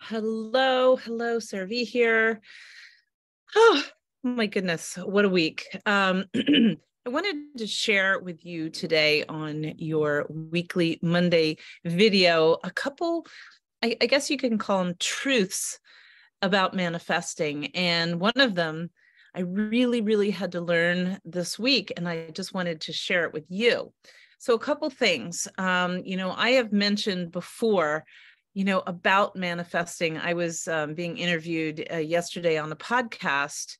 Hello, Servi here. Oh my goodness, what a week. I wanted to share with you today on your weekly Monday video a couple, I guess you can call them truths about manifesting. And one of them I really had to learn this week, and I just wanted to share it with you. So a couple things, I have mentioned before, about manifesting. I was being interviewed yesterday on the podcast,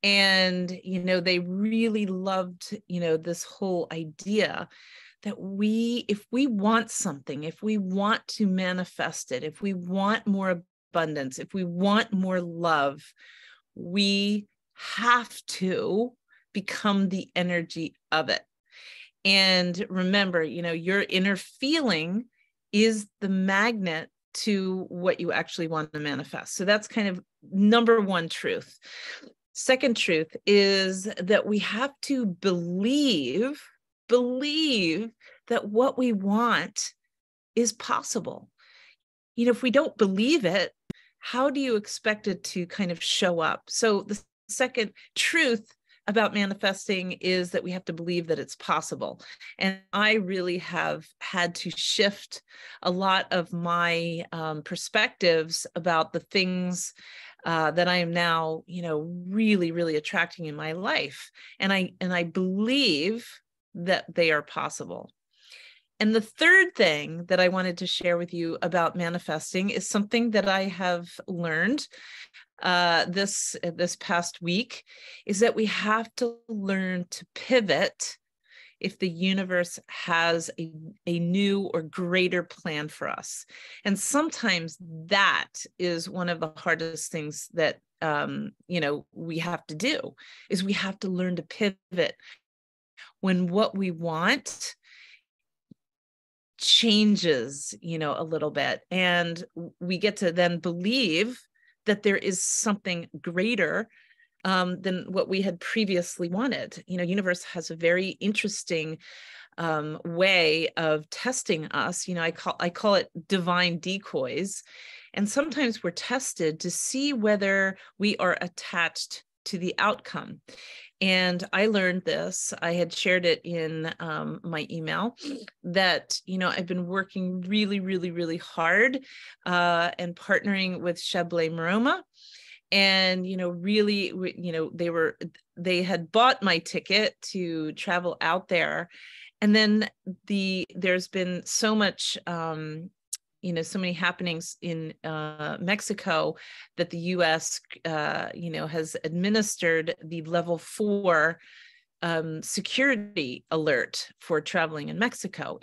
and, they really loved, this whole idea that if we want something, if we want to manifest it, if we want more abundance, if we want more love, we have to become the energy of it. And remember, your inner feeling is the magnet to what you actually want to manifest. So that's kind of number one truth. Second truth is that we have to believe that what we want is possible. If we don't believe it, how do you expect it to kind of show up? So the second truth about manifesting is that we have to believe that it's possible. And I really have had to shift a lot of my perspectives about the things that I am now, really attracting in my life. And I believe that they are possible. And the third thing that I wanted to share with you about manifesting is something that I have learned this past week, is that we have to learn to pivot if the universe has a new or greater plan for us. And sometimes that is one of the hardest things that we have to do, is we have to learn to pivot when what we want changes, a little bit, and we get to then believe that there is something greater than what we had previously wanted. Universe has a very interesting way of testing us. I call it divine decoys, and sometimes we're tested to see whether we are attached to the outcome. And I learned this, I had shared it in my email, that, I've been working really hard and partnering with Chablais Maroma. And, really, they had bought my ticket to travel out there. And then there's been so much, so many happenings in Mexico that the U.S., has administered the level 4 security alert for traveling in Mexico.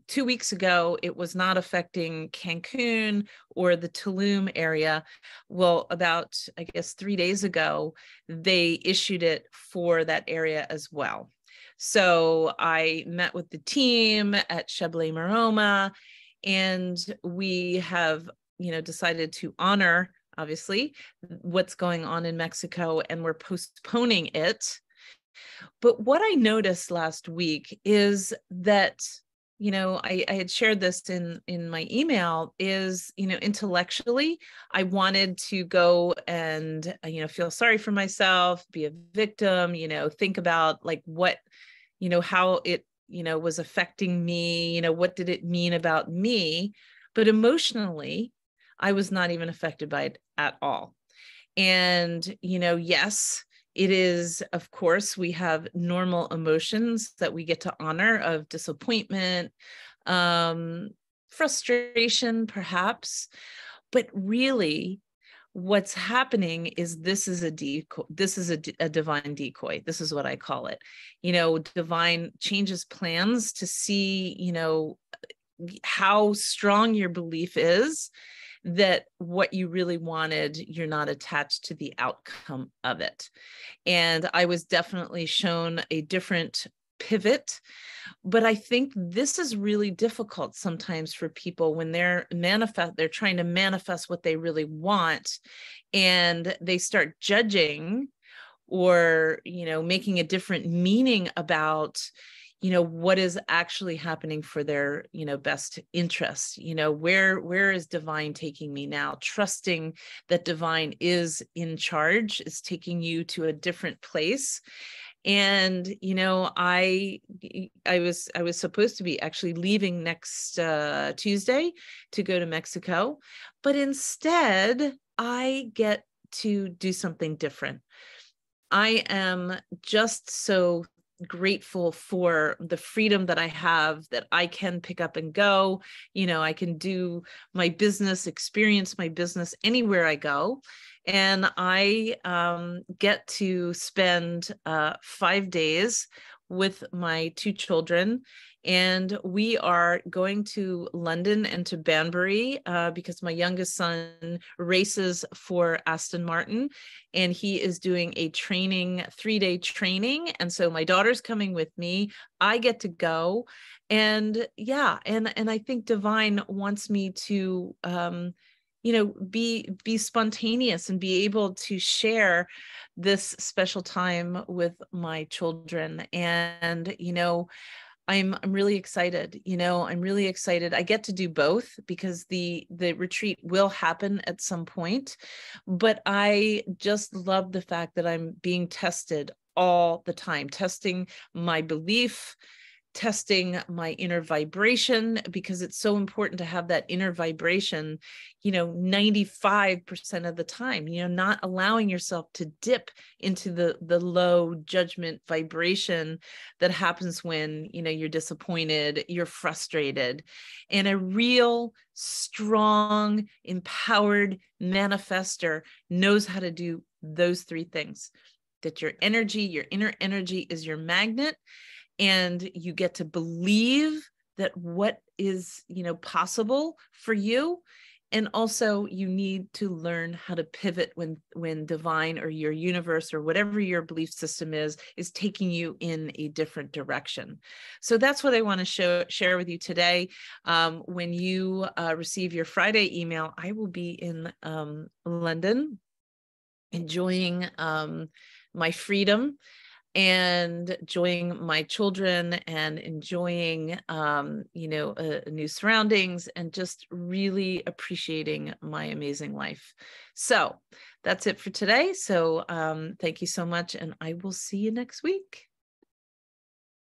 2 weeks ago, it was not affecting Cancun or the Tulum area. Well, about, I guess, 3 days ago, they issued it for that area as well. So I met with the team at Chablais Maroma, and we have, decided to honor, obviously, what's going on in Mexico, and we're postponing it. But what I noticed last week is that, I had shared this in my email, is, intellectually, I wanted to go and, feel sorry for myself, be a victim, think about like what, how it, was affecting me, what did it mean about me? But emotionally, I was not even affected by it at all. And, yes, it is, of course, we have normal emotions that we get to honor, of disappointment, frustration, perhaps. But really, what's happening is this is a decoy. This is a divine decoy. This is what I call it. Divine changes plans to see, how strong your belief is that what you really wanted, you're not attached to the outcome of it. And I was definitely shown a different pivot. But I think this is really difficult sometimes for people when they're trying to manifest what they really want, and they start judging or, making a different meaning about, what is actually happening for their, best interest. Where is divine taking me now? Trusting that divine is in charge, is taking you to a different place. And I was supposed to be actually leaving next Tuesday to go to Mexico, but instead I get to do something different. I am just so grateful for the freedom that I have, that I can pick up and go. I can do my business, experience my business anywhere I go. And I get to spend 5 days with my 2 children. And we are going to London and to Banbury because my youngest son races for Aston Martin, and he is doing a 3-day training. And so my daughter's coming with me. I get to go. And yeah, and I think divine wants me to be spontaneous and be able to share this special time with my children. And I'm really excited. I'm really excited. I get to do both because the retreat will happen at some point, but I just love the fact that I'm being tested all the time, testing my belief, testing my inner vibration, because it's so important to have that inner vibration, 95% of the time, not allowing yourself to dip into the low judgment vibration that happens when, you're disappointed, you're frustrated. And a real strong, empowered manifester knows how to do those 3 things. That your energy, your inner energy, is your magnet, and you get to believe that what is, possible for you. And also you need to learn how to pivot when divine or your universe or whatever your belief system is taking you in a different direction. So that's what I want to share with you today. When you receive your Friday email, I will be in London enjoying my freedom and enjoying my children and enjoying, new surroundings, and just really appreciating my amazing life. So that's it for today. So thank you so much, and I will see you next week.